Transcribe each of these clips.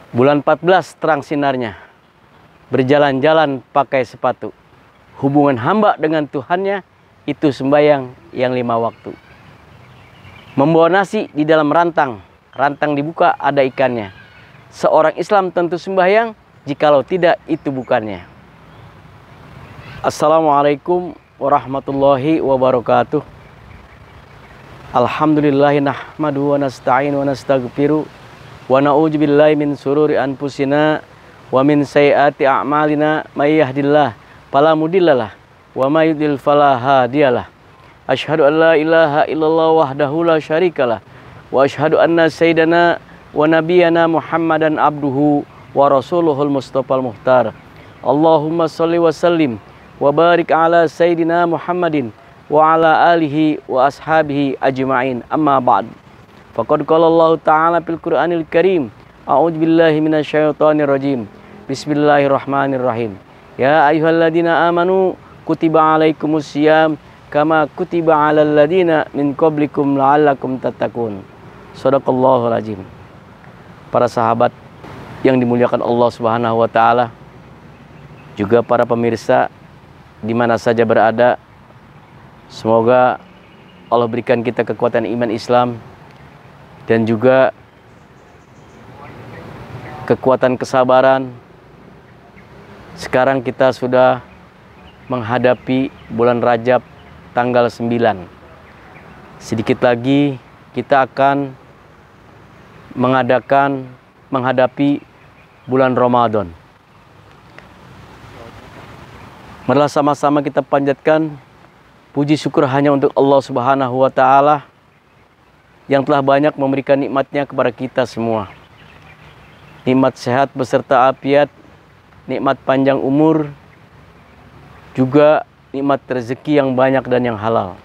Bulan 14 terang sinarnya, berjalan-jalan pakai sepatu. Hubungan hamba dengan Tuhannya itu sembahyang yang 5 waktu. Membawa nasi di dalam rantang, rantang dibuka ada ikannya. Seorang Islam tentu sembahyang, jikalau tidak itu bukannya. Assalamualaikum warahmatullahi wabarakatuh. Alhamdulillahi nahmadu wa nasta'inu wa nastaghfiru wa na'udzubillahi min sururi anfusina wa min sayyiati a'malina may yahdihillahu fala mudhillalah wa may yudlil fala hadiyalah. Asyhadu an la ilaha illallah wahdahu la syarikalah wa asyhadu anna sayyidana wa nabiyyana Muhammadan abduhu wa rasuluhul mustafal muhtar. Allahumma shalli wa sallim wa barik ala sayyidina Muhammadin wa ala alihi wa ashabihi ajma'in, amma ba'd. Faqad qala Allah ta'ala fil Qur'anil Karim, a'udzu billahi minasyaitonir rajim. Bismillahirrahmanirrahim. Ya ayyuhalladzina amanu kutiba alaikumus syiyam kama kutiba alal ladzina min qablikum la'allakum tattaqun. Shadaqallahul azim. Para sahabat yang dimuliakan Allah Subhanahu wa taala, juga para pemirsa di mana saja berada, semoga Allah berikan kita kekuatan iman Islam dan juga kekuatan kesabaran. Sekarang kita sudah menghadapi bulan Rajab tanggal 9. Sedikit lagi kita akan menghadapi bulan Ramadan. Marilah sama-sama kita panjatkan puji syukur hanya untuk Allah Subhanahu wa taala yang telah banyak memberikan nikmatnya kepada kita semua. Nikmat sehat beserta afiat, nikmat panjang umur, juga nikmat rezeki yang banyak dan yang halal.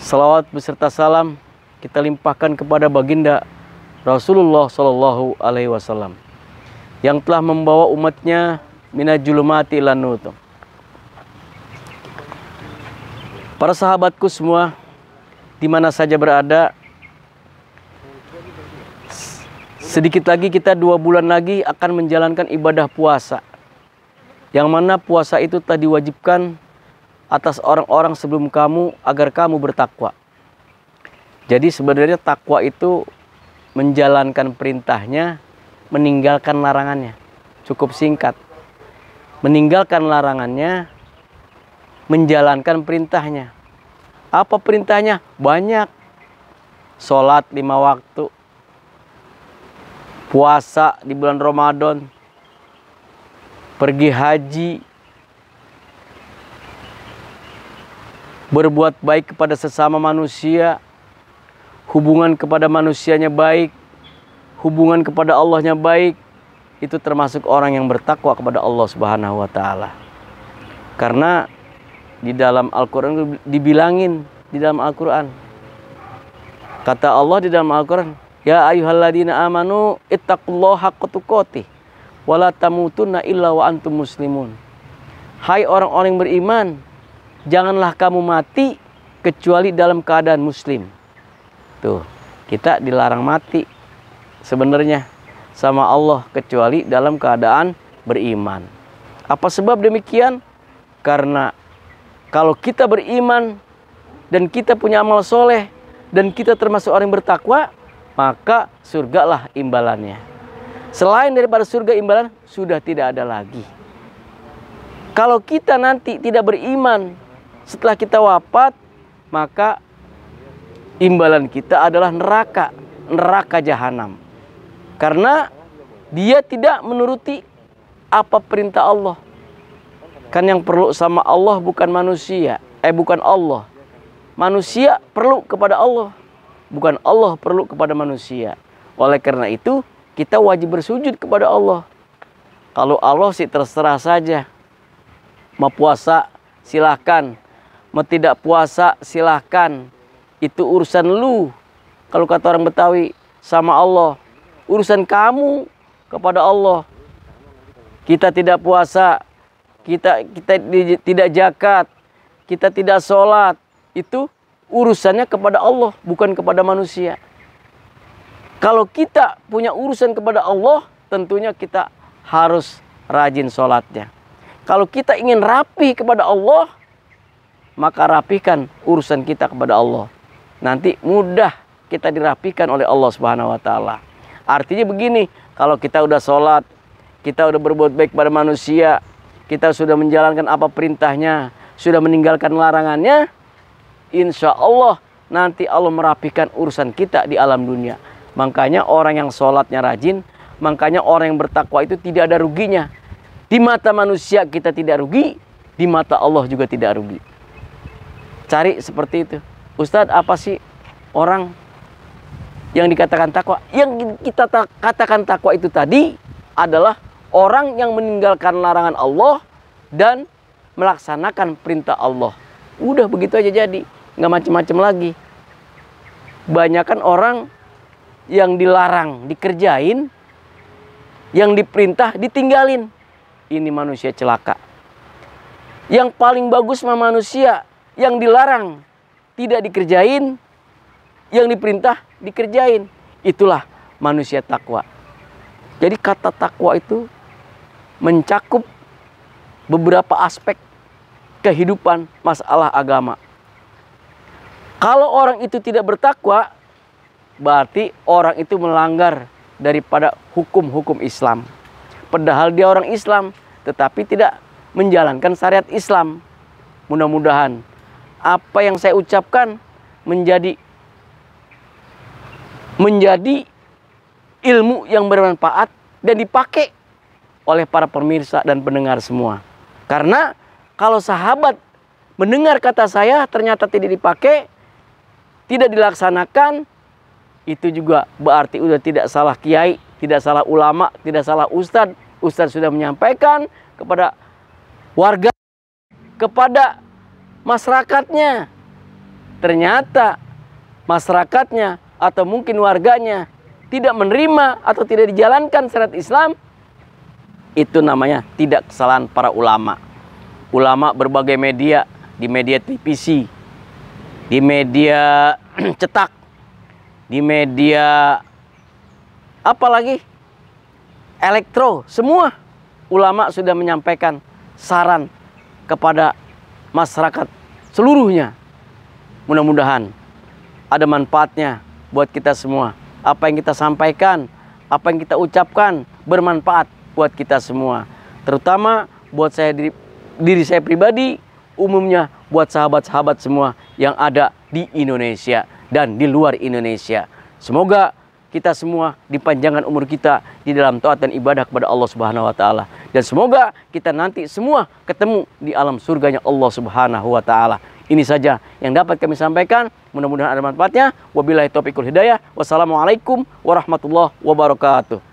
Salawat beserta salam kita limpahkan kepada baginda Rasulullah Shallallahu Alaihi Wasallam yang telah membawa umatnya minajulumati ilan nur. Para sahabatku semua, di mana saja berada, sedikit lagi kita 2 bulan lagi akan menjalankan ibadah puasa. Yang mana puasa itu telah diwajibkan atas orang-orang sebelum kamu agar kamu bertakwa. Jadi sebenarnya takwa itu menjalankan perintahnya, meninggalkan larangannya. Cukup singkat. Meninggalkan larangannya, menjalankan perintahnya. Apa perintahnya? Banyak. Sholat 5 waktu. Puasa di bulan Ramadan. Pergi haji. Berbuat baik kepada sesama manusia. Hubungan kepada manusianya baik. Hubungan kepada Allahnya baik. Itu termasuk orang yang bertakwa kepada Allah Subhanahu wa taala. Karena di dalam Al-Quran dibilangin, di dalam Al-Quran kata Allah di dalam Al-Quran, ya ayyuhalladzina amanu ittaqullaha haqqa tuqatih wa la tamutunna illa wa antum muslimun. Hai orang-orang yang beriman, janganlah kamu mati kecuali dalam keadaan muslim. Tuh, kita dilarang mati sebenarnya sama Allah kecuali dalam keadaan beriman. Apa sebab demikian? Karena kalau kita beriman dan kita punya amal soleh dan kita termasuk orang yang bertakwa, maka surgalah imbalannya. Selain daripada surga imbalan, sudah tidak ada lagi. Kalau kita nanti tidak beriman setelah kita wafat, maka imbalan kita adalah neraka, neraka jahanam. Karena dia tidak menuruti apa perintah Allah. Kan yang perlu sama Allah bukan manusia, bukan Allah. Manusia perlu kepada Allah, bukan Allah perlu kepada manusia. Oleh karena itu, kita wajib bersujud kepada Allah. Kalau Allah sih terserah saja. Mau puasa silahkan, mau tidak puasa silahkan. Itu urusan lu. Kalau kata orang Betawi, sama Allah. Urusan kamu kepada Allah. Kita tidak puasa, kita tidak zakat, kita tidak sholat, itu urusannya kepada Allah, bukan kepada manusia. Kalau kita punya urusan kepada Allah, tentunya kita harus rajin sholatnya. Kalau kita ingin rapi kepada Allah, maka rapihkan urusan kita kepada Allah. Nanti mudah kita dirapikan oleh Allah Subhanahu wa Ta'ala. Artinya begini, kalau kita udah sholat, kita udah berbuat baik pada manusia, kita sudah menjalankan apa perintahnya, sudah meninggalkan larangannya, insya Allah nanti Allah merapikan urusan kita di alam dunia. Makanya orang yang sholatnya rajin, makanya orang yang bertakwa itu tidak ada ruginya. Di mata manusia kita tidak rugi, di mata Allah juga tidak rugi. Cari seperti itu. Ustadz, apa sih orang yang dikatakan takwa? Yang kita katakan takwa itu tadi adalah orang yang meninggalkan larangan Allah dan melaksanakan perintah Allah. Udah begitu aja jadi, nggak macem-macem lagi. Banyakan orang yang dilarang dikerjain, yang diperintah ditinggalin. Ini manusia celaka. Yang paling bagus mah manusia yang dilarang tidak dikerjain, yang diperintah dikerjain. Itulah manusia takwa. Jadi kata takwa itu mencakup beberapa aspek kehidupan masalah agama. Kalau orang itu tidak bertakwa, berarti orang itu melanggar daripada hukum-hukum Islam. Padahal dia orang Islam, tetapi tidak menjalankan syariat Islam. Mudah-mudahan apa yang saya ucapkan menjadi ilmu yang bermanfaat dan dipakai oleh para pemirsa dan pendengar semua. Karena kalau sahabat mendengar kata saya ternyata tidak dipakai, tidak dilaksanakan, itu juga berarti udah tidak salah kiai, tidak salah ulama, tidak salah ustadz. Ustadz sudah menyampaikan kepada warga, kepada masyarakatnya. Ternyata masyarakatnya atau mungkin warganya tidak menerima atau tidak dijalankan syariat Islam. Itu namanya tidak kesalahan para ulama. Ulama berbagai media, di media televisi, di media cetak, di media apalagi elektro, semua ulama sudah menyampaikan saran kepada masyarakat seluruhnya. Mudah-mudahan ada manfaatnya buat kita semua. Apa yang kita sampaikan, apa yang kita ucapkan bermanfaat buat kita semua. Terutama buat saya diri saya pribadi, umumnya buat sahabat-sahabat semua yang ada di Indonesia dan di luar Indonesia. Semoga kita semua dipanjangkan umur kita di dalam taat dan ibadah kepada Allah Subhanahu wa Ta'ala. Dan semoga kita nanti semua ketemu di alam surganya Allah Subhanahu wa Ta'ala. Ini saja yang dapat kami sampaikan. Mudah-mudahan ada manfaatnya. Wabillahi taufiq wal hidayah. Wassalamualaikum warahmatullahi wabarakatuh.